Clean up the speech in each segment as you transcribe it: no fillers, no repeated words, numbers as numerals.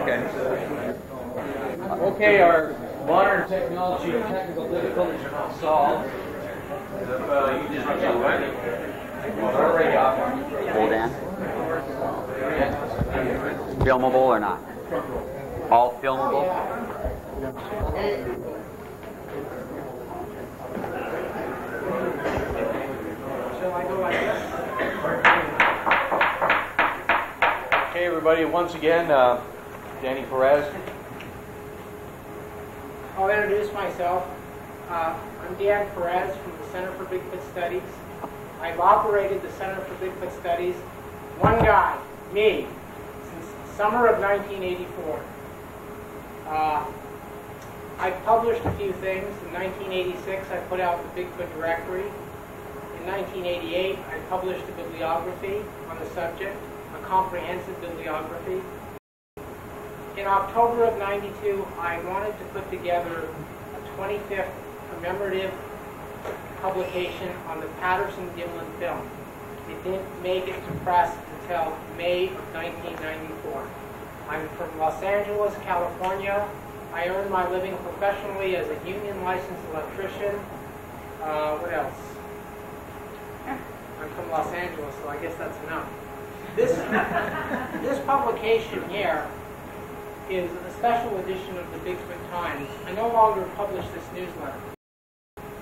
Okay. Okay, our modern technology and technical difficulties are now solved. You just already off. Hold in. Filmable or not? All filmable? Shall I go like this? Okay, everybody, once again, Danny Perez. I'll introduce myself. I'm Dan Perez from the Center for Bigfoot Studies. I've operated the Center for Bigfoot Studies, one guy, me, since summer of 1984. I've published a few things. In 1986, I put out the Bigfoot Directory. In 1988, I published a bibliography on the subject, a comprehensive bibliography. In October of '92, I wanted to put together a 25th commemorative publication on the Patterson-Gimlin film. It didn't make it to press until May of 1994. I'm from Los Angeles, California. I earn my living professionally as a union licensed electrician. What else? I'm from Los Angeles, so I guess that's enough. This publication here is a special edition of the Bigfoot Times. I no longer publish this newsletter,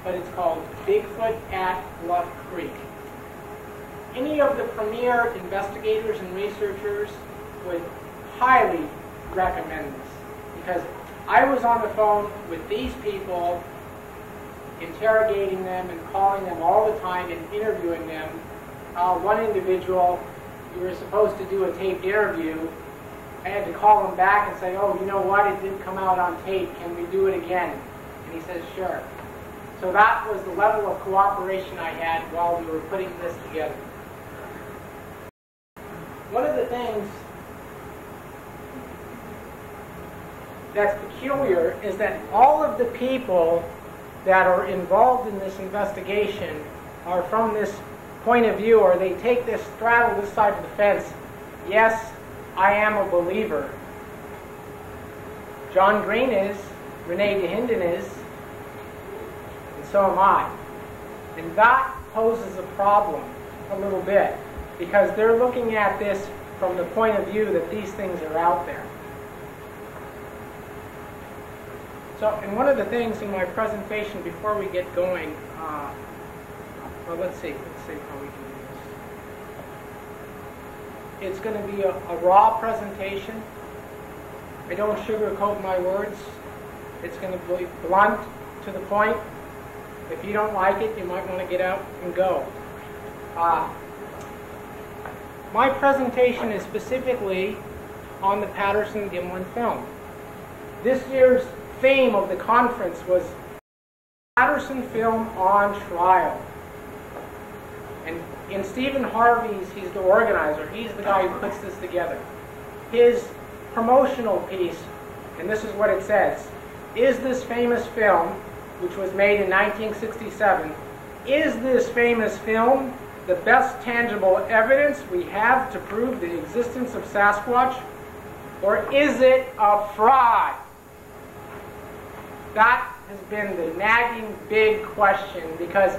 but it's called Bigfoot at Bluff Creek. Any of the premier investigators and researchers would highly recommend this, because I was on the phone with these people, interrogating them and calling them all the time and interviewing them. One individual, we were supposed to do a taped interview. I had to call him back and say, oh, you know what, it didn't come out on tape, can we do it again? And he says, sure. So that was the level of cooperation I had while we were putting this together. One of the things that's peculiar is that all of the people that are involved in this investigation are from this point of view, or they take this, straddle this side of the fence. Yes, I am a believer. John Green is, René Dahinden is, and so am I. And that poses a problem a little bit, because they're looking at this from the point of view that these things are out there. So, and one of the things in my presentation before we get going, well, let's see how we can do this. It's going to be a raw presentation. I don't sugarcoat my words. It's going to be blunt, to the point. If you don't like it, you might want to get out and go. My presentation is specifically on the Patterson-Gimlin film. This year's theme of the conference was Patterson film on trial. And in Stephen Harvey's, he's the organizer, he's the guy who puts this together. His promotional piece, and this is what it says: is this famous film, which was made in 1967, is this famous film the best tangible evidence we have to prove the existence of Sasquatch? Or is it a fraud? That has been the nagging big question, because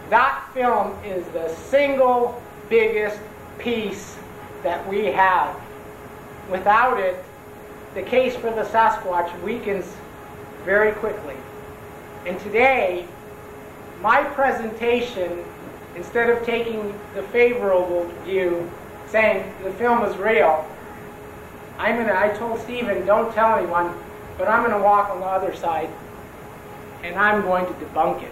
that film is the single biggest piece that we have. Without it, the case for the Sasquatch weakens very quickly. And today, my presentation, instead of taking the favorable view, saying the film is real, I told Stephen, don't tell anyone, but I'm going to walk on the other side, and I'm going to debunk it.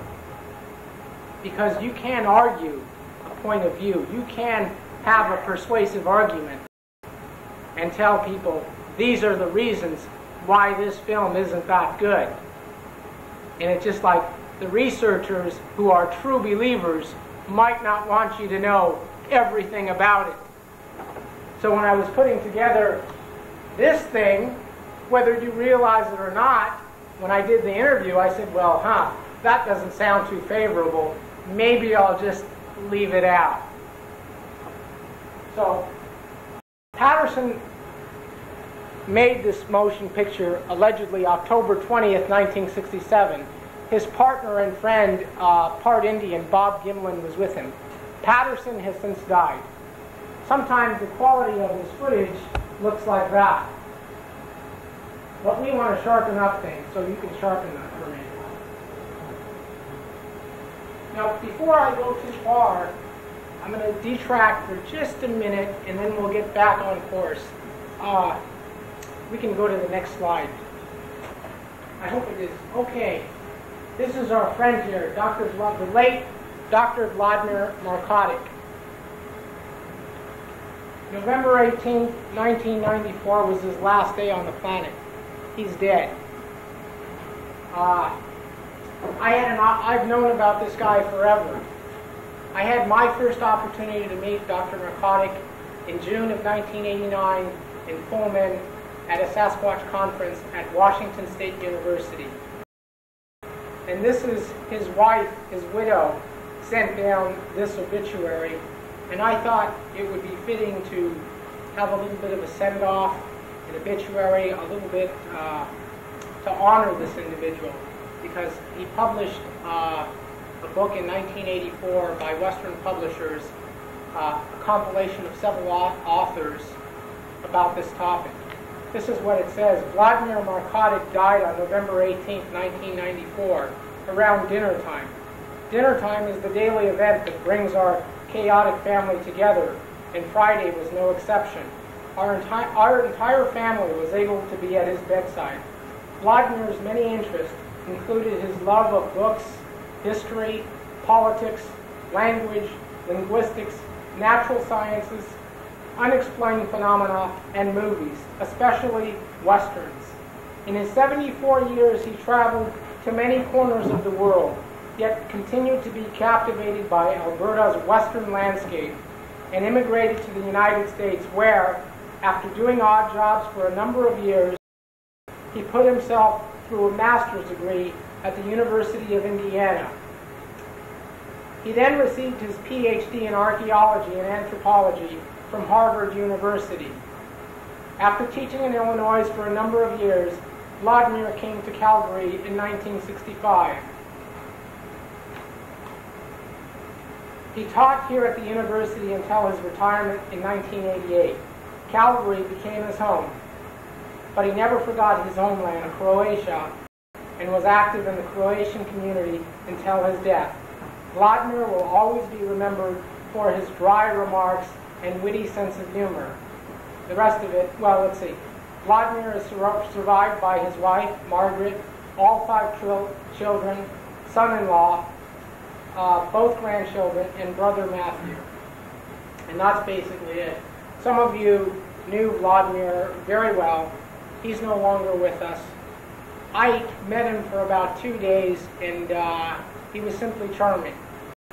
Because you can't argue a point of view. You can have a persuasive argument and tell people, these are the reasons why this film isn't that good. And it's just like the researchers who are true believers might not want you to know everything about it. So when I was putting together this thing, whether you realize it or not, when I did the interview, I said, well, that doesn't sound too favorable. Maybe I'll just leave it out. So Patterson made this motion picture allegedly October 20th, 1967. His partner and friend, part Indian, Bob Gimlin, was with him. Patterson has since died. Sometimes the quality of his footage looks like that. But we want to sharpen up things, so you can sharpen that for me. Now, before I go too far, I'm going to detract for just a minute, and then we'll get back on course. We can go to the next slide. I hope it is. Okay. This is our friend here, the late Dr. Vladimir Markotic. November 18, 1994 was his last day on the planet. He's dead. I've known about this guy forever. I had my first opportunity to meet Dr. Markotic in June of 1989 in Pullman at a Sasquatch conference at Washington State University. And this is his wife, his widow, sent down this obituary. And I thought it would be fitting to have a little bit of a send-off, an obituary, a little bit to honor this individual, because he published a book in 1984 by Western publishers, a compilation of several authors about this topic. This is what it says. Vladimir Markotic died on November 18, 1994, around dinner time. Dinner time is the daily event that brings our chaotic family together, and Friday was no exception. Our entire family was able to be at his bedside. Vladimir's many interests included his love of books, history, politics, language, linguistics, natural sciences, unexplained phenomena, and movies, especially westerns. In his 74 years, he traveled to many corners of the world, yet continued to be captivated by Alberta's western landscape and immigrated to the United States, where, after doing odd jobs for a number of years, he put himself through a master's degree at the University of Indiana. He then received his PhD in archaeology and anthropology from Harvard University. After teaching in Illinois for a number of years, Vladimir came to Calgary in 1965. He taught here at the university until his retirement in 1988. Calgary became his home, but he never forgot his homeland, Croatia, and was active in the Croatian community until his death. Vladimir will always be remembered for his dry remarks and witty sense of humor. The rest of it, well, let's see. Vladimir is survived by his wife, Margaret, all 5 children, son-in-law, both grandchildren, and brother Matthew. And that's basically it. Some of you knew Vladimir very well. He's no longer with us. I met him for about 2 days, and he was simply charming.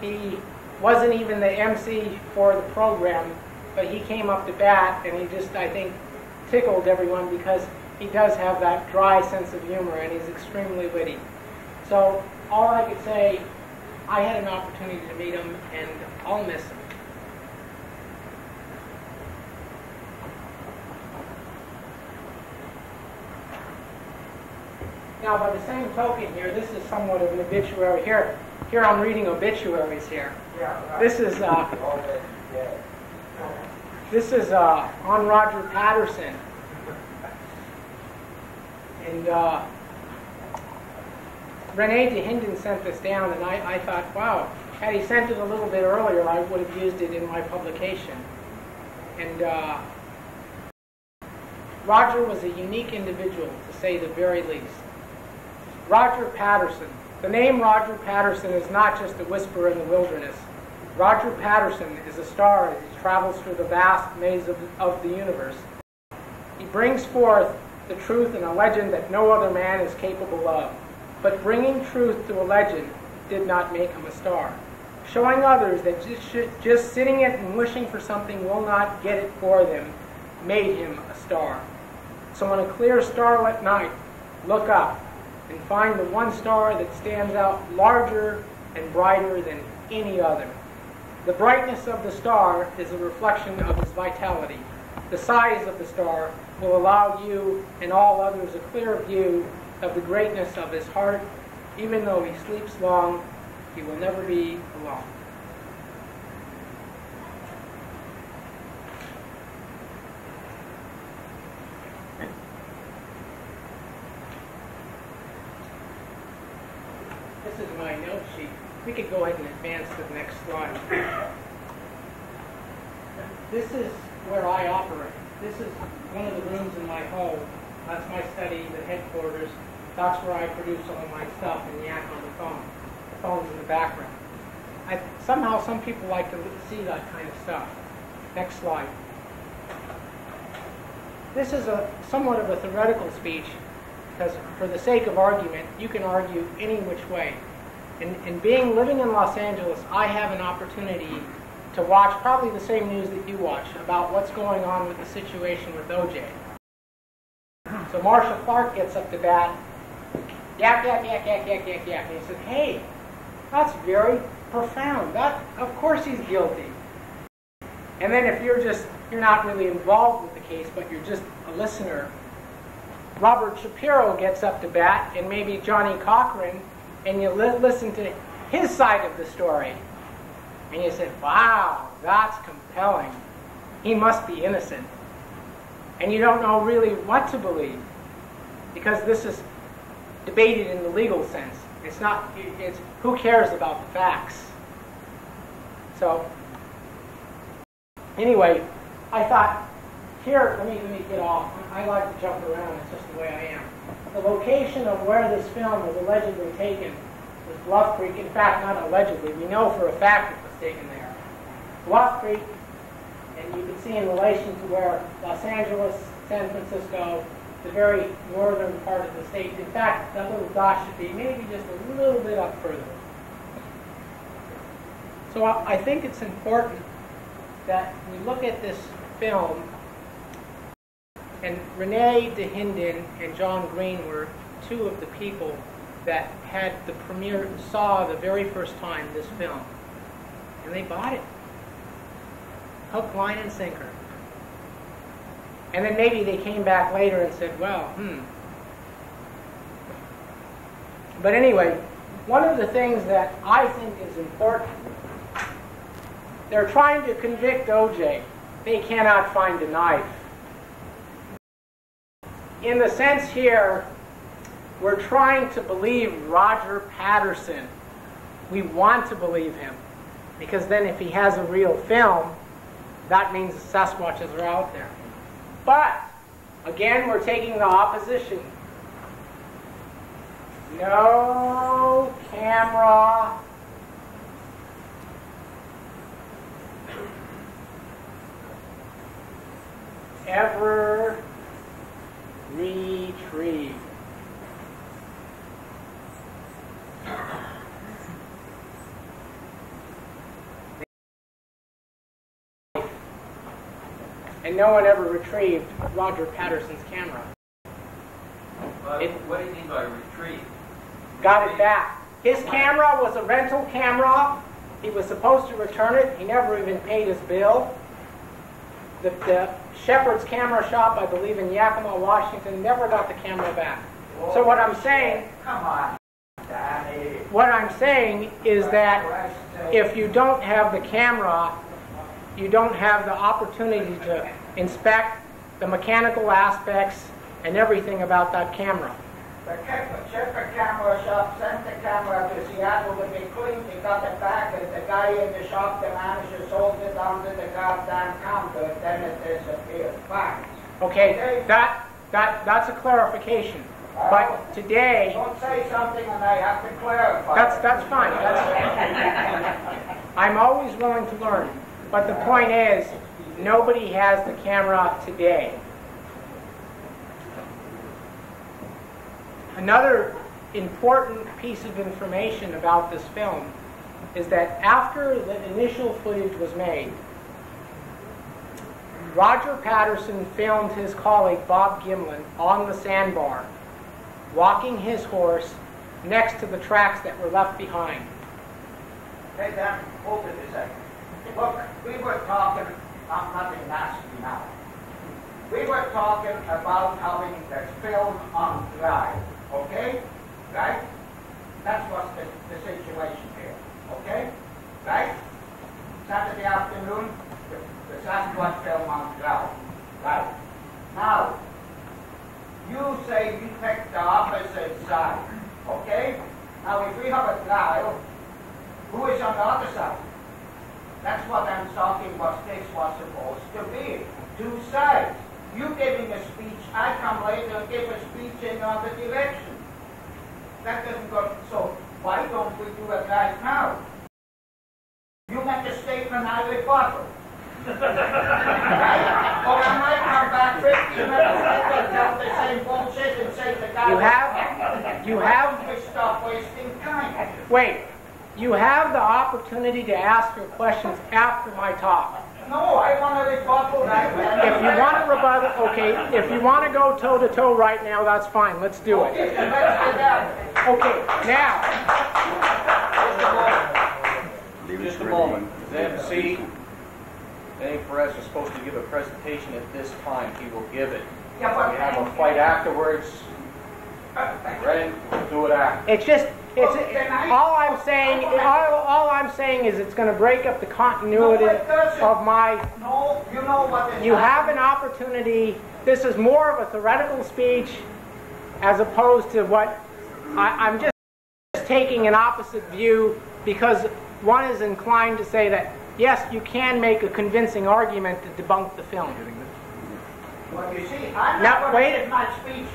He wasn't even the MC for the program, but he came up to bat, and he just, I think, tickled everyone because he does have that dry sense of humor, and he's extremely witty. So all I could say, I had an opportunity to meet him, and I'll miss him. Now, by the same token here, this is somewhat of an obituary. Here I'm reading obituaries here. This is on Roger Patterson. And René Dahinden sent this down, and I thought, wow, had he sent it a little bit earlier, I would have used it in my publication. And Roger was a unique individual, to say the very least. Roger Patterson. The name Roger Patterson is not just a whisper in the wilderness. Roger Patterson is a star as he travels through the vast maze of the universe. He brings forth the truth in a legend that no other man is capable of. But bringing truth to a legend did not make him a star. Showing others that just sitting it and wishing for something will not get it for them made him a star. So on a clear starlit night, look up and find the one star that stands out larger and brighter than any other. The brightness of the star is a reflection of his vitality. the size of the star will allow you and all others a clear view of the greatness of his heart. Even though he sleeps long, he will never be alone. This is my note sheet. We could go ahead and advance to the next slide. This is where I operate. This is one of the rooms in my home. That's my study, the headquarters. That's where I produce all of my stuff and yak on the phone. The phone's in the background. Somehow some people like to see that kind of stuff. Next slide. This is somewhat of a theoretical speech, because for the sake of argument, you can argue any which way. And living in Los Angeles, I have an opportunity to watch probably the same news that you watch about what's going on with the situation with OJ. So Marshall Clark gets up to bat, yak, yak, yak, yak, yak, yak, yak. And he said, hey, that's very profound. Of course he's guilty. And then if you're not really involved with the case, but you're just a listener, Robert Shapiro gets up to bat, and maybe Johnny Cochran, and you listen to his side of the story. And you said, wow, that's compelling. He must be innocent. And you don't know really what to believe, because this is debated in the legal sense. It's who cares about the facts. So, anyway, I thought, here, let me get off. I like to jump around, it's just the way I am. The location of where this film was allegedly taken was Bluff Creek. In fact, not allegedly, we know for a fact it was taken there. Bluff Creek, and you can see in relation to where Los Angeles, San Francisco, the very northern part of the state. In fact, that little dot should be maybe just a little bit up further. So I think it's important that we look at this film, and René Dahinden and John Green were two of the people that had the premiere, saw the very first time this film. And they bought it. Hook, line, and sinker. And then maybe they came back later and said, well, But anyway, one of the things that I think is important, they're trying to convict OJ. They cannot find a knife. In the sense here, we're trying to believe Roger Patterson. We want to believe him, because then if he has a real film, that means the Sasquatches are out there. But, again, we're taking the opposition. No camera ever retrieved. And no one ever retrieved Roger Patterson's camera. What do you mean by retrieve? Got it back. His camera was a rental camera. He was supposed to return it. He never even paid his bill. The Shepherd's Camera Shop, I believe in Yakima, Washington, never got the camera back. Whoa, so what I'm saying, come on, Daddy. What I'm saying is that if you don't have the camera, you don't have the opportunity to inspect the mechanical aspects and everything about that camera. The Shepherd Camera Shop sent the camera to Seattle to be cleaned. They got it back, and the guy in the shop, the manager, sold it under the goddamn counter, and then it disappeared. Fine. Okay, that's a clarification. But today, don't say something and I have to clarify. That's fine. I'm always willing to learn. But the point is, nobody has the camera today. Another important piece of information about this film is that after the initial footage was made, Roger Patterson filmed his colleague Bob Gimlin on the sandbar, walking his horse next to the tracks that were left behind. Hey, Dan, hold it a second. Look, we were talking about nothing nasty now. we were talking about having the film on live, okay? Right? That's what's the situation here, okay? Right? Saturday afternoon, the Sasquatch film on live, right? Now, you say you take the opposite side, okay? Now, if we have a trial, who is on the other side? That's what I'm talking about. This was supposed to be. Two sides. You giving a speech, I come later and give a speech in other direction. That doesn't go. So why don't we do it right now? You make a statement, I rebuttal. Right? Or I might come back 15 minutes later and tell the same bullshit and say the guy You have. We stop wasting time. Wait. You have the opportunity to ask your questions after my talk. No, I want to rebuttal right now. If you want to rebuttal, okay. If you want to go toe to toe right now, that's fine. Let's do it. Okay, then let's get out. Okay, now. Just a moment. Then see, René Perez is supposed to give a presentation at this time. He will give it. Yeah, but we have a fight afterwards. Ren, we'll do it after. It's just. All I'm saying is it's going to break up the continuity of my. No, you know what is You have an opportunity. This is more of a theoretical speech, as opposed to what I'm just taking an opposite view, because one is inclined to say that yes, you can make a convincing argument to debunk the film. Well, you see, I'm not going to give my speech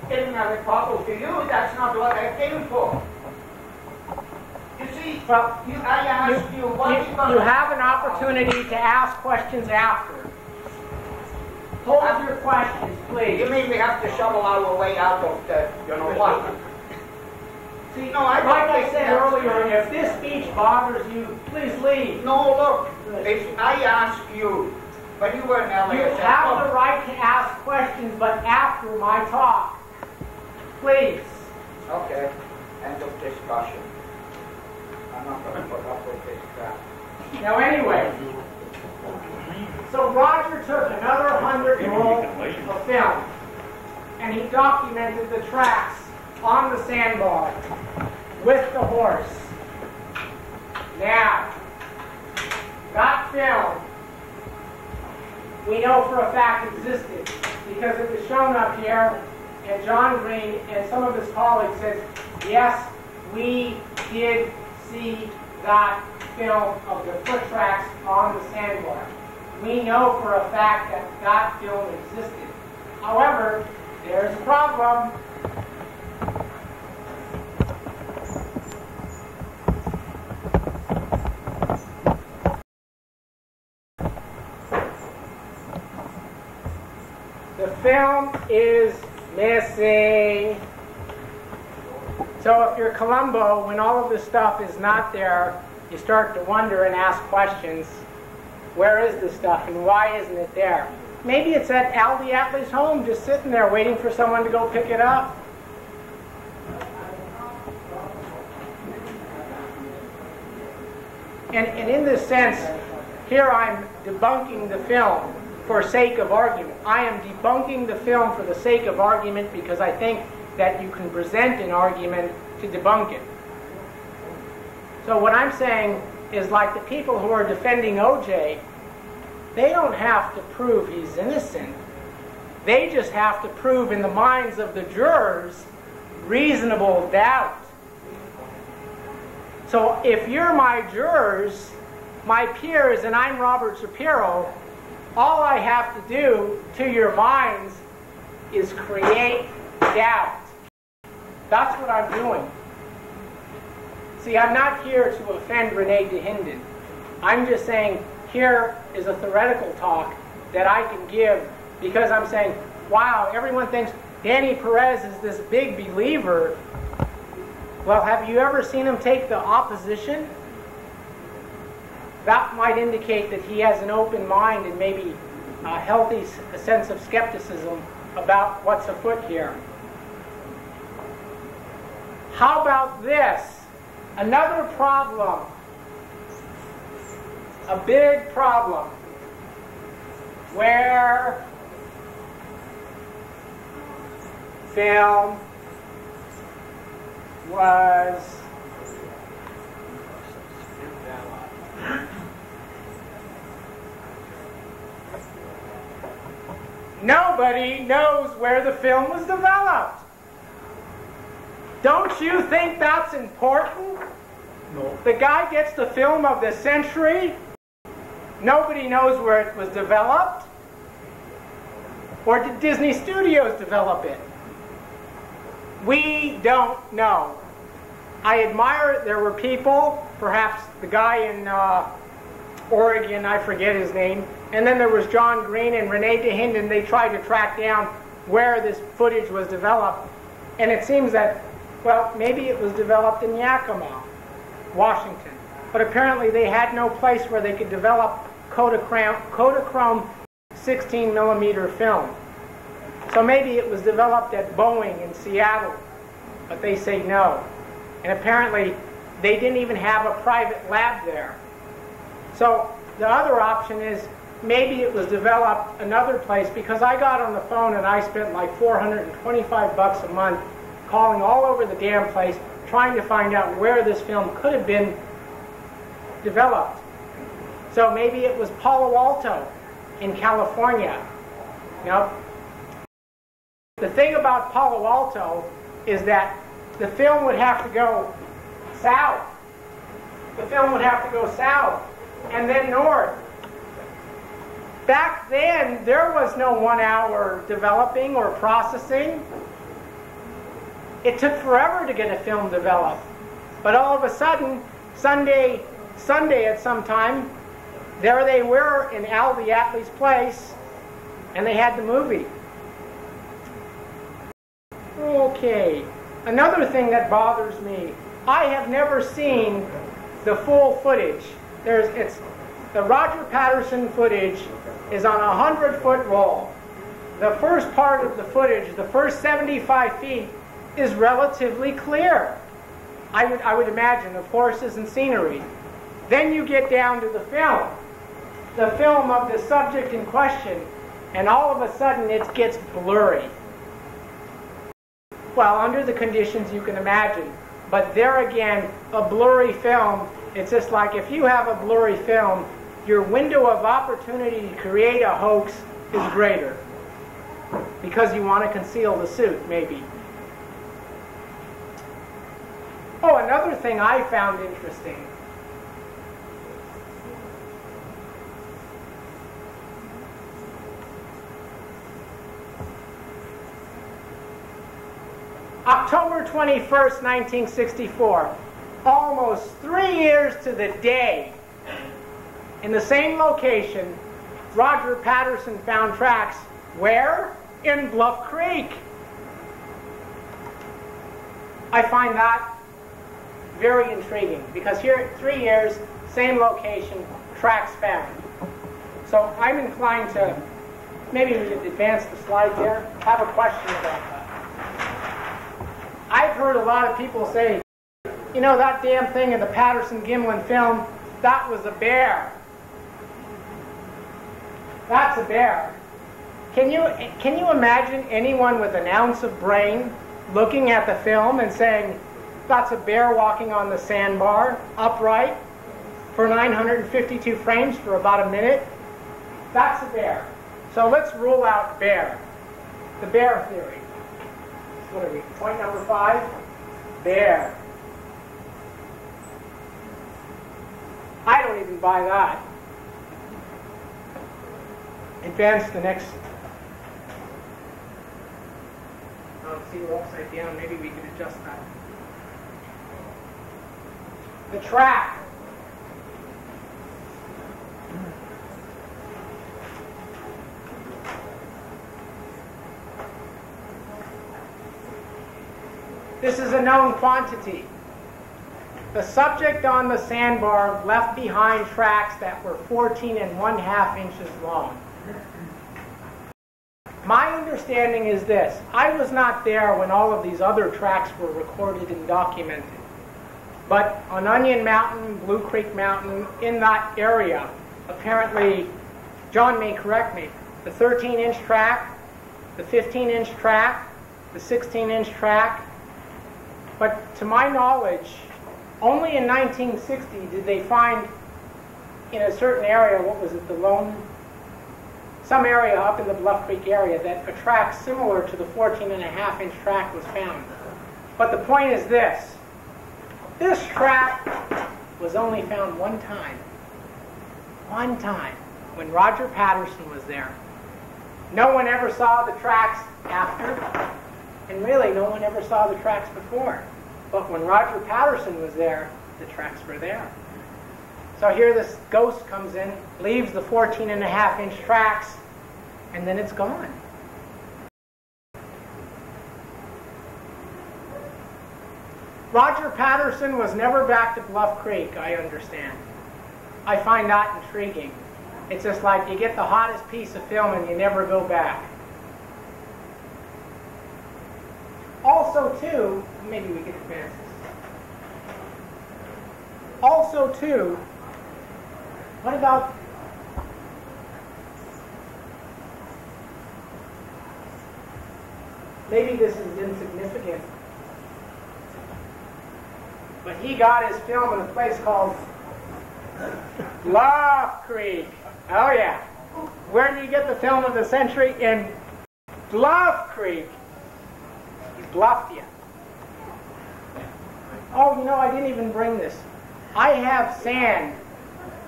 giving a rebuttal to you. That's not what I came for. You see, well, I asked you what you have an opportunity to ask questions after. Hold your questions, please. You mean we have to shovel our way out of the, you know what? See, no, like I said earlier, if this speech bothers you, please leave. No, look, if I ask you, but you were in LA. You have the right to ask questions, but after my talk. Please. Okay, end of discussion. I'm not going to put up with this crap. Now anyway, so Roger took another 100 roll of film, and he documented the tracks on the sandbar with the horse. Now, that film, we know for a fact existed, because it was shown up here, and John Green and some of his colleagues said, yes, we did see that film of the foot tracks on the sandbar. We know for a fact that that film existed. However, there's a problem. The film is missing. So if you're Columbo, when all of this stuff is not there, you start to wonder and ask questions. Where is this stuff and why isn't it there? Maybe it's at Aldi Atlee's home, just sitting there waiting for someone to go pick it up. And in this sense, here I'm debunking the film for sake of argument. I am debunking the film for the sake of argument because I think that you can present an argument to debunk it. So what I'm saying is, like the people who are defending O.J., they don't have to prove he's innocent. They just have to prove in the minds of the jurors reasonable doubt. So if you're my jurors, my peers, and I'm Robert Shapiro, all I have to do to your minds is create doubt. That's what I'm doing. See, I'm not here to offend René Dahinden. I'm just saying here is a theoretical talk that I can give because I'm saying, wow, everyone thinks Danny Perez is this big believer. Well, have you ever seen him take the opposition? That might indicate that he has an open mind and maybe a healthy sense of skepticism about what's afoot here. How about this? Another problem, a big problem, where film was developed. Nobody knows where the film was developed. Don't you think that's important? No. The guy gets the film of the century. Nobody knows where it was developed. Or did Disney Studios develop it? We don't know. I admire there were people, perhaps the guy in Oregon, I forget his name, and then there was John Green and René Dahinden. They tried to track down where this footage was developed. And it seems that, well, maybe it was developed in Yakima, Washington. But apparently they had no place where they could develop Kodachrome 16 millimeter film. So maybe it was developed at Boeing in Seattle, but they say no. And apparently they didn't even have a private lab there. So the other option is maybe it was developed another place, because I got on the phone and I spent like $425 a month calling all over the damn place trying to find out where this film could have been developed. So maybe it was Palo Alto in California. Nope. The thing about Palo Alto is that the film would have to go south. The film would have to go south and then north. Back then, there was no 1 hour developing or processing. It took forever to get a film developed. But all of a sudden, Sunday at some time, there they were in Al the Athlete's place, and they had the movie. Okay, another thing that bothers me, I have never seen the full footage. The Roger Patterson footage is on a 100-foot roll. The first part of the footage, the first 75 feet, is relatively clear. I would imagine, of horses and scenery. Then you get down to the film of the subject in question, and all of a sudden it gets blurry. Well, under the conditions you can imagine. But there again, a blurry film, it's just like if you have a blurry film, your window of opportunity to create a hoax is greater. Because you want to conceal the suit, maybe. Oh, another thing I found interesting. October 21st, 1964, almost 3 years to the day, in the same location, Roger Patterson found tracks. Where? In Bluff Creek. I find that very intriguing, because here, 3 years, same location, tracks found. So I'm inclined to, maybe we could advance the slide there, have a question about that. I've heard a lot of people say, you know, that damn thing in the Patterson-Gimlin film, that was a bear. That's a bear. Can you imagine anyone with an ounce of brain looking at the film and saying, that's a bear walking on the sandbar, upright, for 952 frames for about a minute? That's a bear. So let's rule out bear. The bear theory. What are we? Point number 5? Bear. I don't even buy that. Advance the next. Oh, see, we're upside down. Maybe we can adjust that. The track. This is a known quantity. The subject on the sandbar left behind tracks that were 14½ inches long. My understanding is this. I was not there when all of these other tracks were recorded and documented. But on Onion Mountain, Blue Creek Mountain, in that area, apparently, John may correct me, the 13-inch track, the 15-inch track, the 16-inch track. But to my knowledge, only in 1960 did they find in a certain area, what was it, the Lone? Some area up in the Bluff Creek area that a track similar to the 14.5-inch track was found. But the point is this. This track was only found one time. One time, when Roger Patterson was there. No one ever saw the tracks after, and really no one ever saw the tracks before. But when Roger Patterson was there, the tracks were there. So here this ghost comes in, leaves the 14.5-inch tracks, and then it's gone. Roger Patterson was never back to Bluff Creek, I understand. I find that intriguing. It's just like you get the hottest piece of film and you never go back. Also, too, maybe we can advance this. Also, too, what about maybe this is insignificant, but he got his film in a place called Bluff Creek. Oh yeah. Where did you get the film of the century? In Bluff Creek. He bluffed you. Oh, you know, I didn't even bring this. I have sand.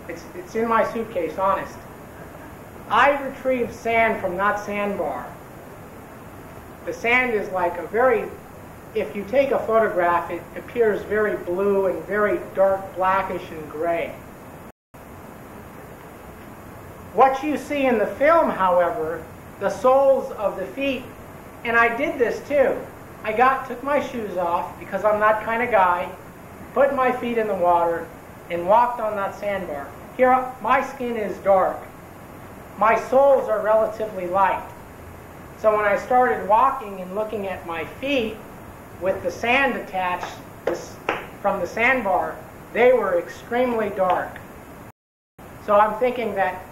It's in my suitcase, honest. I retrieved sand from that sandbar. The sand is like a very, if you take a photograph, it appears very blue and very dark blackish and gray. What you see in the film, however, the soles of the feet, and I did this too. I took my shoes off because I'm that kind of guy, put my feet in the water, and walked on that sandbar. Here, my skin is dark. My soles are relatively light. So when I started walking and looking at my feet with the sand attached from the sandbar, they were extremely dark. So I'm thinking that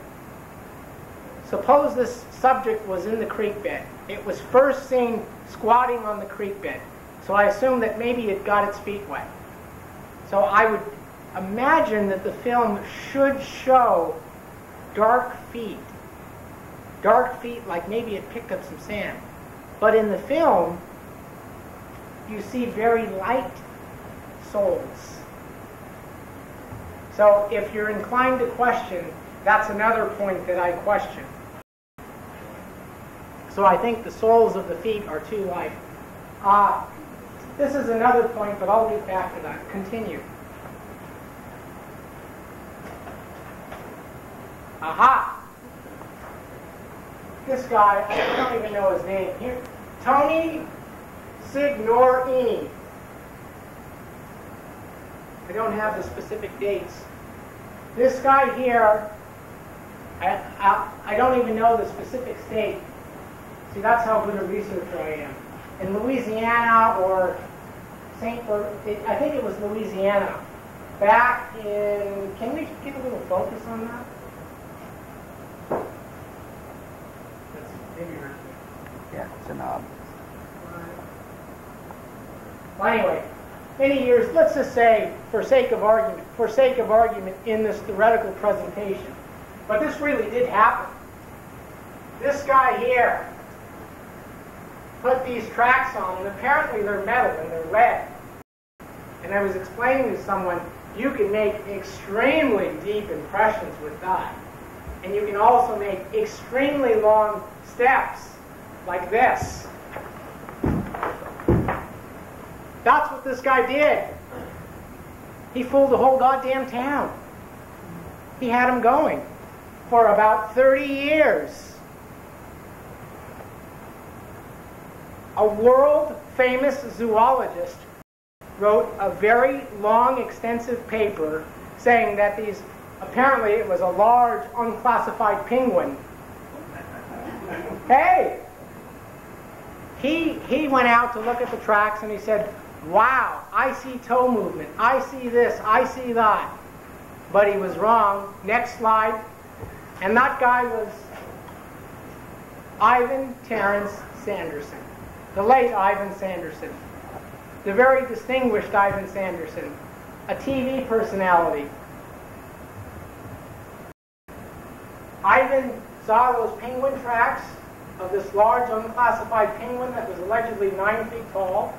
suppose this subject was in the creek bed. It was first seen squatting on the creek bed. So I assume that maybe it got its feet wet. So I would imagine that the film should show dark feet. Dark feet, like maybe it picked up some sand. But in the film, you see very light soles. So if you're inclined to question, that's another point that I question. So I think the soles of the feet are too light. This is another point, but I'll get back to that. Continue. Aha! This guy, I don't even know his name. Here, Tony Signorini. I don't have the specific dates. This guy here, I don't even know the specific state. See, that's how good a researcher I am. In Louisiana or I think it was Louisiana. Back in, can we get a little focus on that? Yeah, it's a knob. Well, anyway, many years, let's just say, for sake of argument in this theoretical presentation, but this really did happen. This guy here put these tracks on, and apparently they're metal and they're lead. And I was explaining to someone, you can make extremely deep impressions with that. And you can also make extremely long steps, like this. That's what this guy did. He fooled the whole goddamn town. He had them going for about 30 years. A world-famous zoologist wrote a very long, extensive paper saying that these, apparently it was a large, unclassified penguin. Hey! He went out to look at the tracks and he said, wow, I see toe movement, I see this, I see that. But he was wrong. Next slide. And that guy was Ivan Terence Sanderson. the late Ivan Sanderson, the very distinguished Ivan Sanderson, a TV personality. Ivan saw those penguin tracks of this large unclassified penguin that was allegedly 9 feet tall,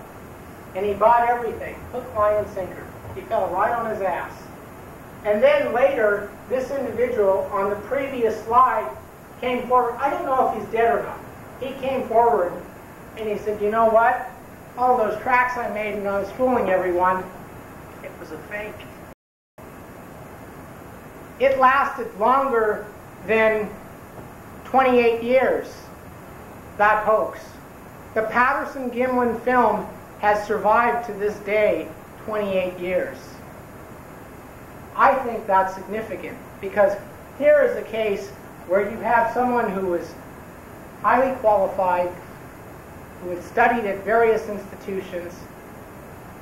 and he bought everything, hook, line, and sinker. He fell right on his ass. And then later, this individual on the previous slide came forward. I don't know if he's dead or not. He came forward and he said, you know what? All those tracks I made and I was fooling everyone, it was a fake. It lasted longer than 28 years, that hoax. The Patterson-Gimlin film has survived to this day 28 years. I think that's significant because here is a case where you have someone who is highly qualified, who had studied at various institutions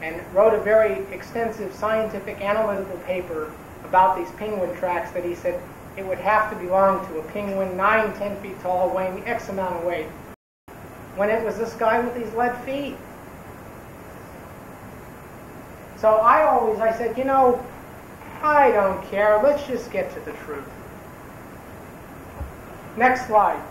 and wrote a very extensive scientific analytical paper about these penguin tracks that he said it would have to belong to a penguin 9, 10 feet tall, weighing X amount of weight, when it was this guy with these lead feet. So I said, you know, I don't care. Let's just get to the truth. Next slide.